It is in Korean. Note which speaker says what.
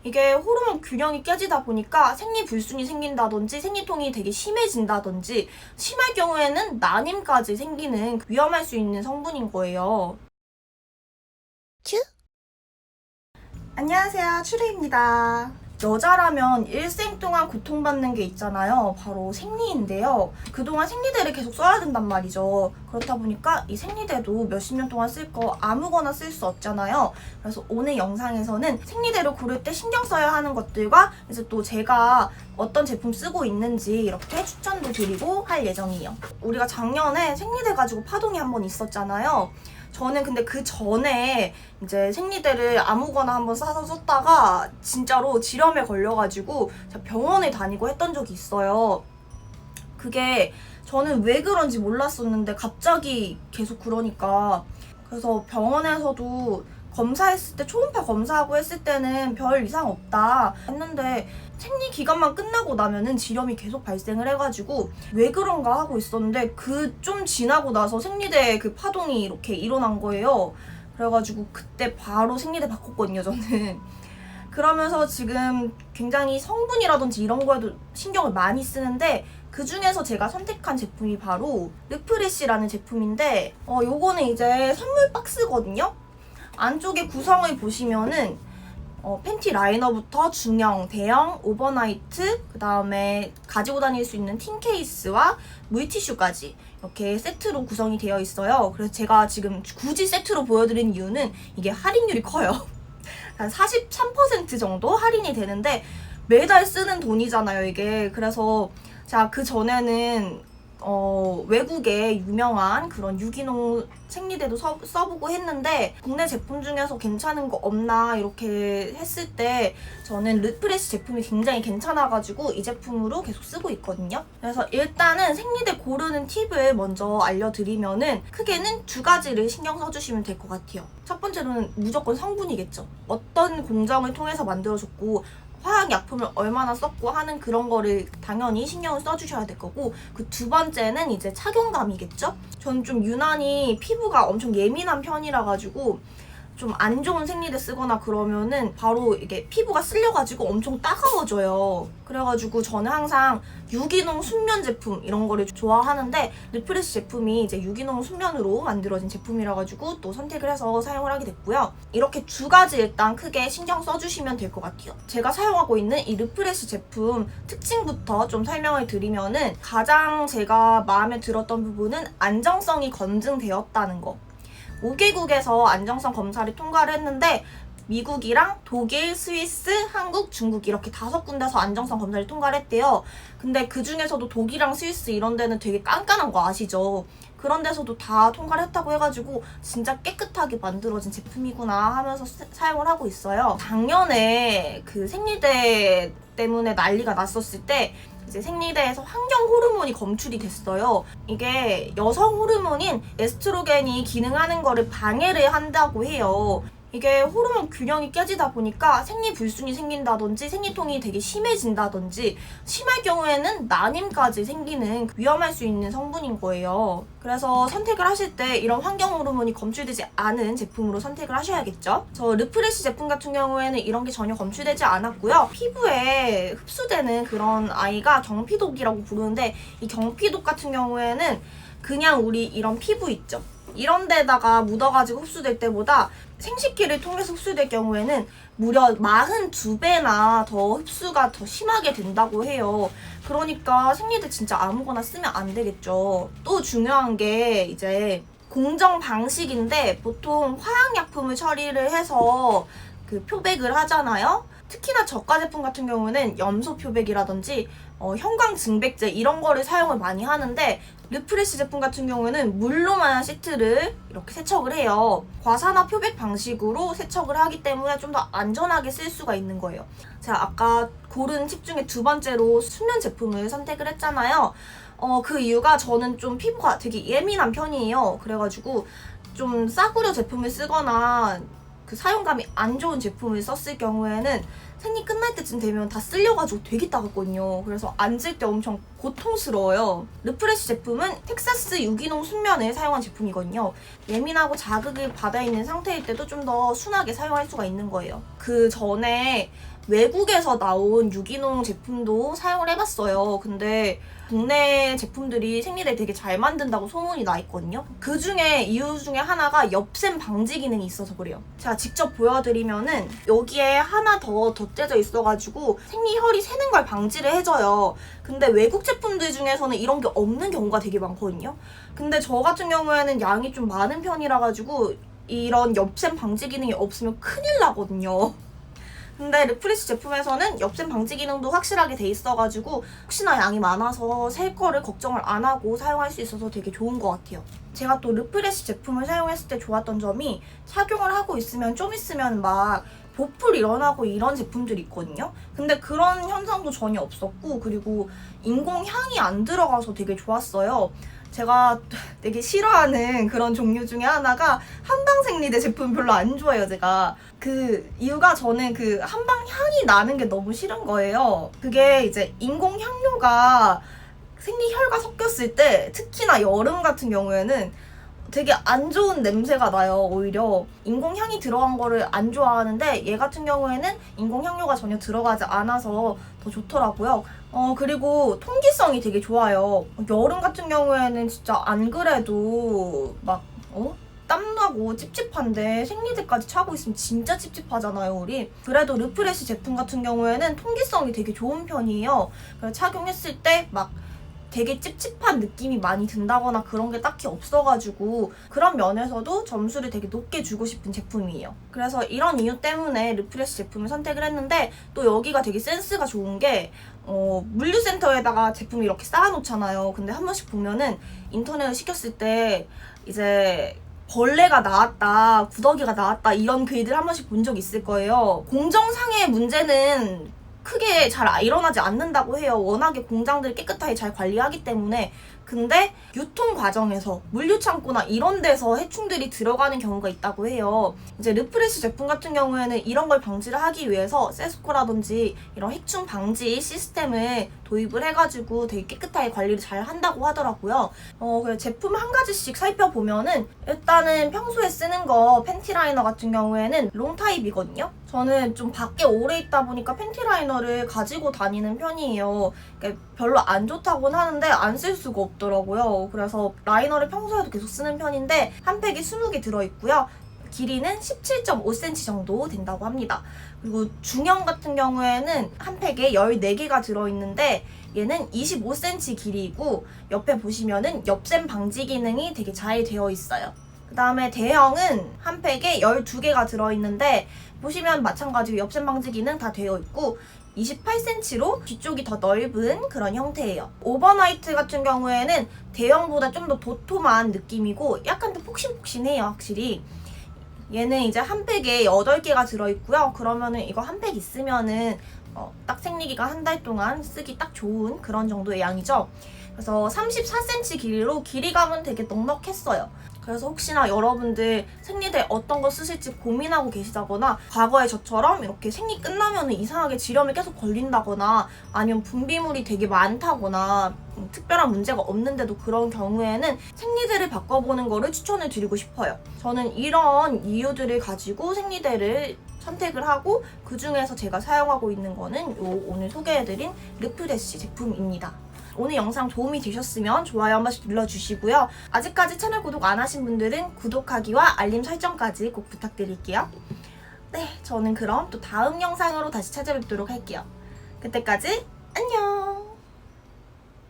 Speaker 1: 이게 호르몬 균형이 깨지다 보니까 생리불순이 생긴다든지 생리통이 되게 심해진다든지 심할 경우에는 난임까지 생기는 위험할 수 있는 성분인 거예요. 안녕하세요, 추리입니다. 여자라면 일생 동안 고통받는 게 있잖아요. 바로 생리인데요. 그동안 생리대를 계속 써야 된단 말이죠. 그렇다 보니까 이 생리대도 몇십 년 동안 쓸 거 아무거나 쓸 수 없잖아요. 그래서 오늘 영상에서는 생리대를 고를 때 신경 써야 하는 것들과 이제 또 제가 어떤 제품 쓰고 있는지 이렇게 추천도 드리고 할 예정이에요. 우리가 작년에 생리대 가지고 파동이 한번 있었잖아요. 저는 근데 그 전에 이제 생리대를 아무거나 한번 싸서 썼다가 진짜로 지렴에 걸려가지고 제가 병원에 다니고 했던 적이 있어요. 그게 저는 왜 그런지 몰랐었는데 갑자기 계속 그러니까, 그래서 병원에서도 검사했을 때 초음파 검사하고 했을 때는 별 이상 없다 했는데 생리 기간만 끝나고 나면은 지렴이 계속 발생을 해가지고 왜 그런가 하고 있었는데 그 좀 지나고 나서 생리대 그 파동이 이렇게 일어난 거예요. 그래가지고 그때 바로 생리대 바꿨거든요, 저는. 그러면서 지금 굉장히 성분이라든지 이런 거에도 신경을 많이 쓰는데 그 중에서 제가 선택한 제품이 바로 르프레시라는 제품인데 요거는 이제 선물 박스거든요. 안쪽에 구성을 보시면은 팬티 라이너부터 중형, 대형, 오버나이트, 그 다음에 가지고 다닐 수 있는 틴 케이스와 물티슈까지 이렇게 세트로 구성이 되어 있어요. 그래서 제가 지금 굳이 세트로 보여드린 이유는 이게 할인율이 커요. 한 43% 정도 할인이 되는데 매달 쓰는 돈이잖아요, 이게. 그래서 제가 그 전에는 외국의 유명한 그런 유기농 생리대도 써보고 했는데 국내 제품 중에서 괜찮은 거 없나 이렇게 했을 때 저는 르프레시 제품이 굉장히 괜찮아가지고 이 제품으로 계속 쓰고 있거든요. 그래서 일단은 생리대 고르는 팁을 먼저 알려드리면은 크게는 두 가지를 신경 써주시면 될 것 같아요. 첫 번째로는 무조건 성분이겠죠. 어떤 공정을 통해서 만들어졌고 화학약품을 얼마나 썼고 하는 그런 거를 당연히 신경을 써주셔야 될 거고, 그 두 번째는 이제 착용감이겠죠? 저는 좀 유난히 피부가 엄청 예민한 편이라 가지고 좀 안 좋은 생리대 쓰거나 그러면은 바로 이게 피부가 쓸려가지고 엄청 따가워져요. 그래가지고 저는 항상 유기농 순면 제품 이런 거를 좋아하는데 르프레시 제품이 이제 유기농 순면으로 만들어진 제품이라 가지고 또 선택을 해서 사용을 하게 됐고요. 이렇게 두 가지 일단 크게 신경 써주시면 될 것 같아요. 제가 사용하고 있는 이 르프레시 제품 특징부터 좀 설명을 드리면은 가장 제가 마음에 들었던 부분은 안정성이 검증되었다는 거. 5개국에서 안정성 검사를 통과를 했는데 미국이랑 독일, 스위스, 한국, 중국 이렇게 5군데서 안정성 검사를 통과를 했대요. 근데 그 중에서도 독일이랑 스위스 이런 데는 되게 깐깐한 거 아시죠? 그런 데서도 다 통과를 했다고 해가지고 진짜 깨끗하게 만들어진 제품이구나 하면서 사용을 하고 있어요. 작년에 그 생리대 때문에 난리가 났었을 때 이제 생리대에서 환경 호르몬이 검출이 됐어요. 이게 여성 호르몬인 에스트로겐이 기능하는 거를 방해를 한다고 해요. 이게 호르몬 균형이 깨지다 보니까 생리불순이 생긴다든지 생리통이 되게 심해진다든지 심할 경우에는 난임까지 생기는 위험할 수 있는 성분인 거예요. 그래서 선택을 하실 때 이런 환경 호르몬이 검출되지 않은 제품으로 선택을 하셔야겠죠. 저 르프레시 제품 같은 경우에는 이런 게 전혀 검출되지 않았고요. 피부에 흡수되는 그런 아이가 경피독이라고 부르는데 이 경피독 같은 경우에는 그냥 우리 이런 피부 있죠. 이런 데다가 묻어가지고 흡수될 때보다 생식기를 통해서 흡수될 경우에는 무려 42배나 더 흡수가 더 심하게 된다고 해요. 그러니까 생리대 진짜 아무거나 쓰면 안 되겠죠. 또 중요한 게 이제 공정 방식인데 보통 화학약품을 처리를 해서 그 표백을 하잖아요. 특히나 저가 제품 같은 경우는 염소 표백이라든지 형광증백제 이런 거를 사용을 많이 하는데 르프레시 제품 같은 경우에는 물로만 시트를 이렇게 세척을 해요. 과산화 표백 방식으로 세척을 하기 때문에 좀 더 안전하게 쓸 수가 있는 거예요. 제가 아까 고른 팁 중에 두 번째로 수면 제품을 선택을 했잖아요. 그 이유가 저는 좀 피부가 되게 예민한 편이에요. 그래가지고 좀 싸구려 제품을 쓰거나 그 사용감이 안 좋은 제품을 썼을 경우에는 생리 끝날 때쯤 되면 다 쓸려가지고 되게 따갑거든요. 그래서 앉을 때 엄청 고통스러워요. 르프레시 제품은 텍사스 유기농 순면을 사용한 제품이거든요. 예민하고 자극을 받아 있는 상태일 때도 좀 더 순하게 사용할 수가 있는 거예요. 그 전에 외국에서 나온 유기농 제품도 사용을 해봤어요. 근데 국내 제품들이 생리대 되게 잘 만든다고 소문이 나 있거든요. 그 중에 이유 중에 하나가 엽샘 방지 기능이 있어서 그래요. 제가 직접 보여드리면은 여기에 하나 더 덧대져 있어가지고 생리혈이 새는 걸 방지를 해줘요. 근데 외국 제품들 중에서는 이런 게 없는 경우가 되게 많거든요. 근데 저 같은 경우에는 양이 좀 많은 편이라 가지고 이런 엽샘 방지 기능이 없으면 큰일 나거든요. 근데 르프레시 제품에서는 엽샘 방지 기능도 확실하게 돼 있어가지고 혹시나 양이 많아서 셀 거를 걱정을 안 하고 사용할 수 있어서 되게 좋은 것 같아요. 제가 또 르프레시 제품을 사용했을 때 좋았던 점이 착용을 하고 있으면 좀 있으면 막 보풀 일어나고 이런 제품들이 있거든요. 근데 그런 현상도 전혀 없었고, 그리고 인공향이 안 들어가서 되게 좋았어요. 제가 되게 싫어하는 그런 종류 중에 하나가 한방생리대 제품 별로 안 좋아해요. 제가 그 이유가 저는 그 한방 향이 나는 게 너무 싫은 거예요. 그게 이제 인공향료가 생리혈과 섞였을 때, 특히나 여름 같은 경우에는 되게 안 좋은 냄새가 나요. 오히려 인공향이 들어간 거를 안 좋아하는데 얘 같은 경우에는 인공향료가 전혀 들어가지 않아서 더 좋더라고요. 그리고 통기성이 되게 좋아요. 여름 같은 경우에는 진짜 안 그래도 막 땀나고 찝찝한데 생리대까지 차고 있으면 진짜 찝찝하잖아요, 우리. 그래도 르프레시 제품 같은 경우에는 통기성이 되게 좋은 편이에요. 그래서 착용했을 때 막 되게 찝찝한 느낌이 많이 든다거나 그런 게 딱히 없어가지고 그런 면에서도 점수를 되게 높게 주고 싶은 제품이에요. 그래서 이런 이유 때문에 르프레시 제품을 선택을 했는데, 또 여기가 되게 센스가 좋은 게 물류센터에다가 제품을 이렇게 쌓아놓잖아요. 근데 한 번씩 보면은 인터넷을 시켰을 때 이제 벌레가 나왔다, 구더기가 나왔다 이런 글들 한 번씩 본 적 있을 거예요. 공정상의 문제는 크게 잘 일어나지 않는다고 해요. 워낙에 공장들이 깨끗하게 잘 관리하기 때문에. 근데 유통 과정에서 물류창고나 이런 데서 해충들이 들어가는 경우가 있다고 해요. 이제 르프레시 제품 같은 경우에는 이런 걸 방지를 하기 위해서 세스코라든지 이런 해충 방지 시스템을 도입을 해가지고 되게 깨끗하게 관리를 잘 한다고 하더라고요. 그래서 제품 한 가지씩 살펴보면은, 일단은 평소에 쓰는 거 팬티 라이너 같은 경우에는 롱 타입이거든요. 저는 좀 밖에 오래 있다 보니까 팬티 라이너를 가지고 다니는 편이에요. 그러니까 별로 안 좋다고는 하는데 안 쓸 수가 없더라고요. 그래서 라이너를 평소에도 계속 쓰는 편인데 한 팩이 20개 들어있고요. 길이는 17.5cm 정도 된다고 합니다. 그리고 중형 같은 경우에는 한 팩에 14개가 들어있는데 얘는 25cm 길이이고, 옆에 보시면은 엽샘 방지 기능이 되게 잘 되어 있어요. 그 다음에 대형은 한 팩에 12개가 들어있는데 보시면 마찬가지로 엽샘 방지 기능 다 되어 있고 28cm로 뒤쪽이 더 넓은 그런 형태예요. 오버나이트 같은 경우에는 대형보다 좀 더 도톰한 느낌이고 약간 더 폭신폭신해요, 확실히. 얘는 이제 한 팩에 8개가 들어있고요. 그러면은 이거 한 팩 있으면은 딱 생리기간 한 달 동안 쓰기 딱 좋은 그런 정도의 양이죠. 그래서 34cm 길이로 길이감은 되게 넉넉했어요. 그래서 혹시나 여러분들 생리대 어떤 거 쓰실지 고민하고 계시다거나, 과거에 저처럼 이렇게 생리 끝나면 이상하게 지렴이 계속 걸린다거나 아니면 분비물이 되게 많다거나 특별한 문제가 없는데도 그런 경우에는 생리대를 바꿔보는 거를 추천을 드리고 싶어요. 저는 이런 이유들을 가지고 생리대를 선택을 하고, 그 중에서 제가 사용하고 있는 거는 오늘 소개해드린 르프레시 제품입니다. 오늘 영상 도움이 되셨으면 좋아요 한 번씩 눌러주시고요. 아직까지 채널 구독 안 하신 분들은 구독하기와 알림 설정까지 꼭 부탁드릴게요. 네, 저는 그럼 또 다음 영상으로 다시 찾아뵙도록 할게요. 그때까지